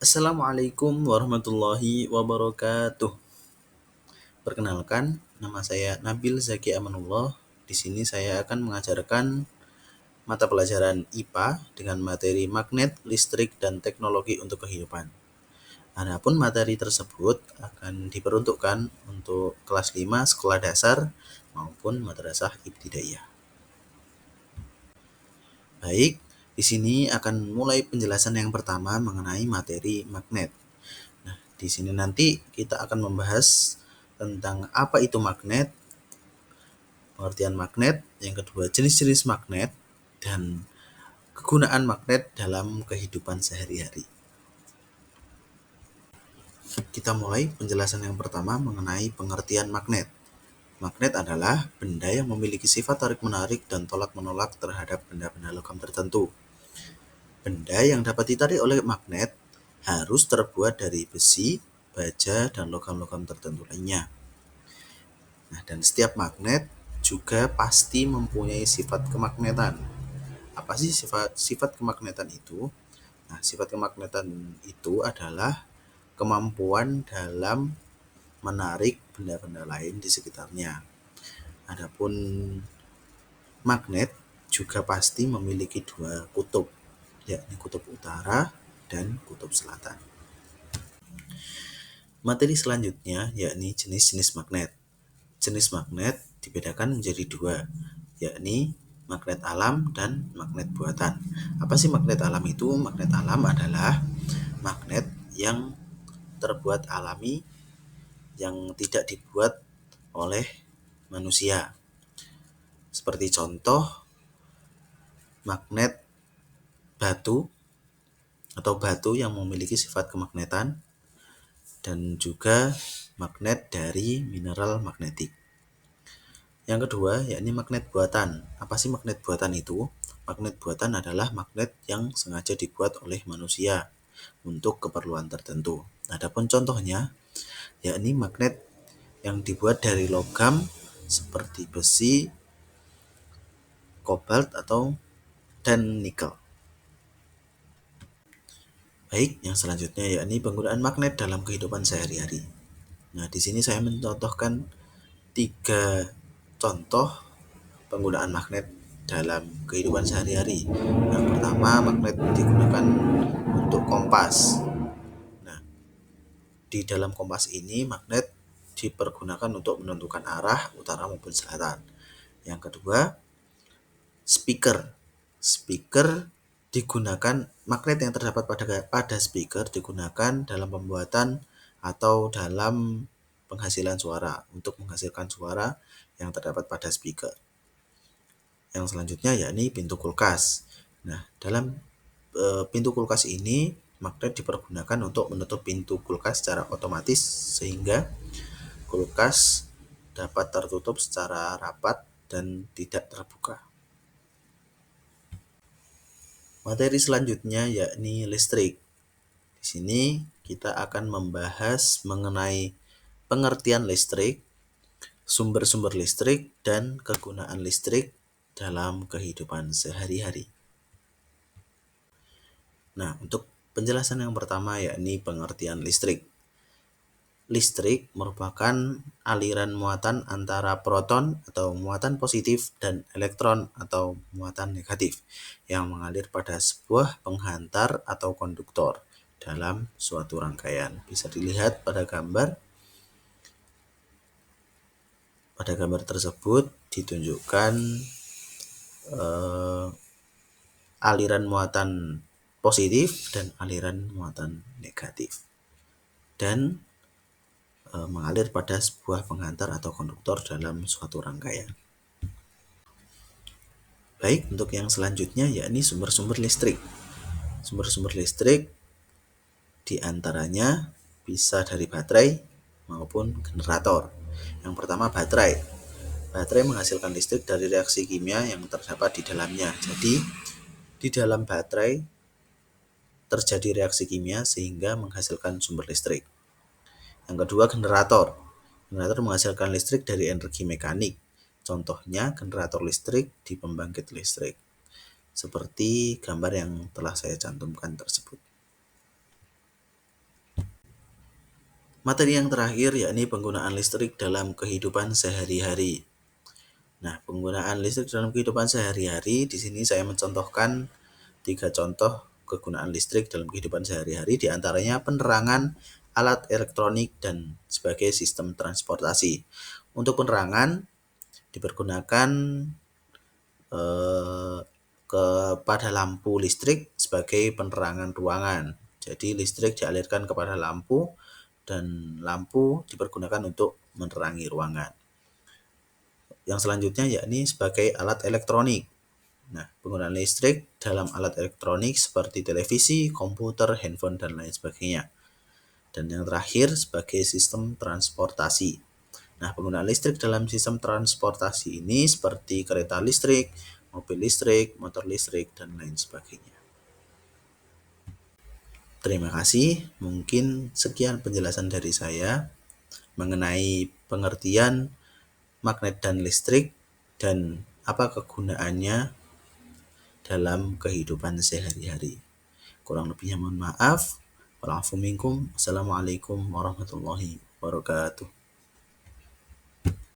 Assalamualaikum warahmatullahi wabarakatuh. Perkenalkan, nama saya Nabil Zaki Amanullah. Di sini saya akan mengajarkan mata pelajaran IPA dengan materi magnet, listrik, dan teknologi untuk kehidupan. Adapun materi tersebut akan diperuntukkan untuk kelas 5 sekolah dasar maupun madrasah ibtidaiyah. Baik, di sini akan mulai penjelasan yang pertama mengenai materi magnet. Nah, di sini nanti kita akan membahas tentang apa itu magnet, pengertian magnet, yang kedua jenis-jenis magnet, dan kegunaan magnet dalam kehidupan sehari-hari. Kita mulai penjelasan yang pertama mengenai pengertian magnet. Magnet adalah benda yang memiliki sifat tarik-menarik dan tolak-menolak terhadap benda-benda logam tertentu. Benda yang dapat ditarik oleh magnet harus terbuat dari besi, baja, dan logam-logam tertentu lainnya. Nah, dan setiap magnet juga pasti mempunyai sifat kemagnetan. Apa sih sifat kemagnetan itu? Nah, sifat kemagnetan itu adalah kemampuan dalam menarik benda-benda lain di sekitarnya. Adapun magnet juga pasti memiliki dua kutub, yakni kutub utara dan kutub selatan. Materi selanjutnya yakni jenis-jenis magnet. Jenis magnet dibedakan menjadi dua, yakni magnet alam dan magnet buatan. Apa sih magnet alam itu? Magnet alam adalah magnet yang terbuat alami, yang tidak dibuat oleh manusia. Seperti contoh magnet batu atau batu yang memiliki sifat kemagnetan, dan juga magnet dari mineral magnetik. Yang kedua, yakni magnet buatan. Apa sih magnet buatan itu? Magnet buatan adalah magnet yang sengaja dibuat oleh manusia untuk keperluan tertentu. Adapun contohnya, yakni magnet yang dibuat dari logam seperti besi, kobalt, dan nikel. Baik, yang selanjutnya yakni penggunaan magnet dalam kehidupan sehari-hari. Nah, di sini saya mencontohkan 3 contoh penggunaan magnet dalam kehidupan sehari-hari. Yang pertama, magnet digunakan untuk kompas. Nah, di dalam kompas ini magnet dipergunakan untuk menentukan arah utara maupun selatan. Yang kedua, speaker. Speaker digunakan, magnet yang terdapat pada speaker digunakan dalam pembuatan atau dalam penghasilan suara, untuk menghasilkan suara yang terdapat pada speaker. Yang selanjutnya yakni pintu kulkas. Nah, dalam pintu kulkas ini magnet dipergunakan untuk menutup pintu kulkas secara otomatis sehingga kulkas dapat tertutup secara rapat dan tidak terbuka. Materi selanjutnya yakni listrik. Di sini kita akan membahas mengenai pengertian listrik, sumber-sumber listrik, dan kegunaan listrik dalam kehidupan sehari-hari. Nah, untuk penjelasan yang pertama yakni pengertian listrik. Listrik merupakan aliran muatan antara proton atau muatan positif dan elektron atau muatan negatif yang mengalir pada sebuah penghantar atau konduktor dalam suatu rangkaian. Bisa dilihat pada gambar. Pada gambar tersebut ditunjukkan aliran muatan positif dan aliran muatan negatif, dan mengalir pada sebuah penghantar atau konduktor dalam suatu rangkaian. Baik, untuk yang selanjutnya yakni sumber-sumber listrik. Sumber-sumber listrik diantaranya bisa dari baterai maupun generator. Yang pertama, baterai. Baterai menghasilkan listrik dari reaksi kimia yang terdapat di dalamnya. Jadi, di dalam baterai terjadi reaksi kimia sehingga menghasilkan sumber listrik. Yang kedua, generator. Generator menghasilkan listrik dari energi mekanik. Contohnya generator listrik di pembangkit listrik, seperti gambar yang telah saya cantumkan tersebut. Materi yang terakhir yakni penggunaan listrik dalam kehidupan sehari-hari. Nah, penggunaan listrik dalam kehidupan sehari-hari di sini saya mencontohkan 3 contoh kegunaan listrik dalam kehidupan sehari-hari, di antaranya penerangan, alat elektronik, dan sebagai sistem transportasi. Untuk penerangan dipergunakan eh, kepada lampu listrik sebagai penerangan ruangan. Jadi listrik dialirkan kepada lampu dan lampu dipergunakan untuk menerangi ruangan. Yang selanjutnya yakni sebagai alat elektronik. Nah, penggunaan listrik dalam alat elektronik seperti televisi, komputer, handphone, dan lain sebagainya. Dan yang terakhir sebagai sistem transportasi. Nah, penggunaan listrik dalam sistem transportasi ini seperti kereta listrik, mobil listrik, motor listrik, dan lain sebagainya. Terima kasih. Mungkin sekian penjelasan dari saya mengenai pengertian magnet dan listrik dan apa kegunaannya dalam kehidupan sehari-hari. Kurang lebihnya mohon maaf. Wa'alaikum. Assalamualaikum warahmatullahi wabarakatuh.